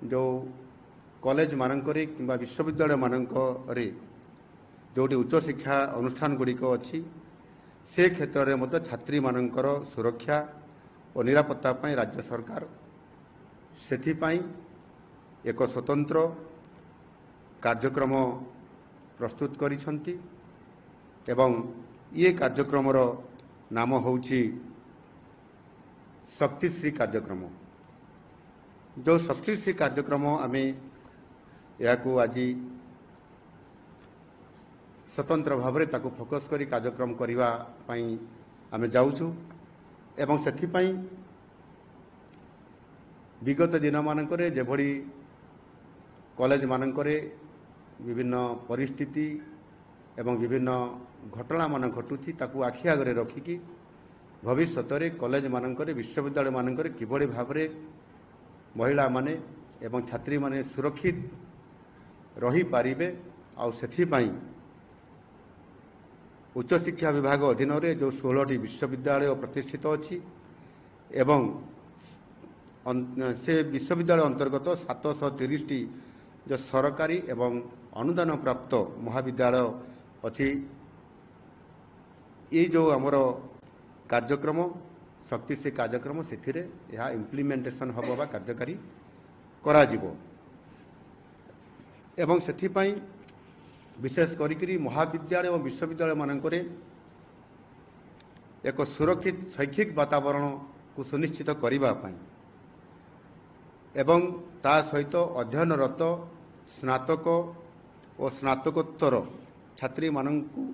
जो कॉलेज मानकरे किंबा विश्वविद्यालय मानकरे जोटी उच्च शिक्षा अनुष्ठान गुड़िक अच्छी से क्षेत्र में छात्री मानकर सुरक्षा और निरापत्ता पाई राज्य सरकार सेथिपाई एक स्वतंत्र कार्यक्रम प्रस्तुत करिसंती एवं ये कार्यक्रमर नाम होउछि शक्तिश्री कार्यक्रम। जो शक्तिश्री कार्यक्रम आम या आज स्वतंत्र भाव में ताकू फोकस करी कार्यक्रम करने आम जाऊँ एवं सेथिपाई विगत दिन मानकरे जेभली कॉलेज मानकरे विभिन्न परिस्थिति एवं विभिन्न घटना मान घटुची ताकू आखि आगे रखिकी भविष्य में कॉलेज मानकरे विश्वविद्यालय मानकरे किभली भाव में महिला माने एवं छात्री माने सुरक्षित रही पारिबे आउ सेथिपाई उच्च शिक्षा विभाग अधीन रे जो 16टी विश्वविद्यालय प्रतिष्ठित अच्छी एवं से विश्वविद्यालय अंतर्गत 730टी जो सरकारी एवं अनुदान प्राप्त महाविद्यालय अच्छी ये जो आमर कार्यक्रम शक्तिश्री कार्यक्रम से इम्प्लीमेंटेशन हम बा कार्यकारी करा जिवो एवं सेथिपाई विशेष करी महाविद्यालय और विश्वविद्यालय मानकरे एक सुरक्षित शैक्षिक वातावरण को सुनिश्चित करने एवं ता सहित अध्ययनरत स्नातक और स्नातकोत्तर छात्री मानकु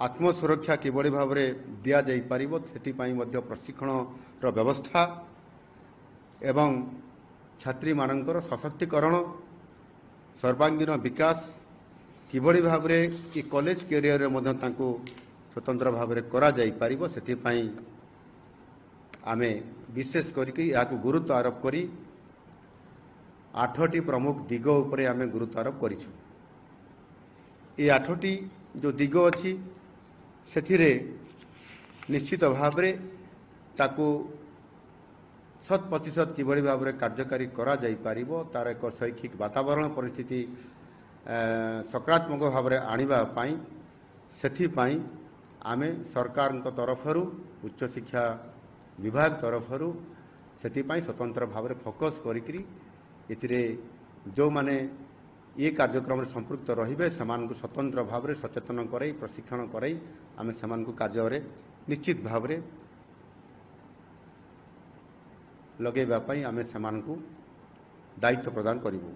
आत्मसुरक्षा किभली भाव में दि जाई पारिबो सेथिपाई मध्य प्रशिक्षण व्यवस्था एवं छात्री मानकर सशक्तिकरण सर्वांगीन विकास किभली भाव में ये कॉलेज कैरियर में स्वतंत्र भाव में करा जाई पारिबो सेथिपाई आमे विशेष करके याकू गुरुत्व आरोप करी 8टी प्रमुख दिग उपरे आमे गुरुत्व आरोप करिछु। ये 8टी जो दिग अच्छी से निश्चित भाव में ताकू 100% किभली भाव में कार्यकारी करा जाई पारिबो तार एक शैक्षिक वातावरण परिस्थिति सकारात्मक भाव में आनिबा पाई सेथिपाई आमे सरकार तरफरु उच्च शिक्षा विभाग तरफरु सेथिपाई स्वतंत्र भाव में फोकस करी इतिरे जो माने ये कार्यक्रम में संपृक्त रहिबे समान स्वतंत्र भाव में सचेतन कराई प्रशिक्षण कराई आमे समान कार्य निश्चित भाव में लगेबा पाई आमे समान दायित्व प्रदान करिबु।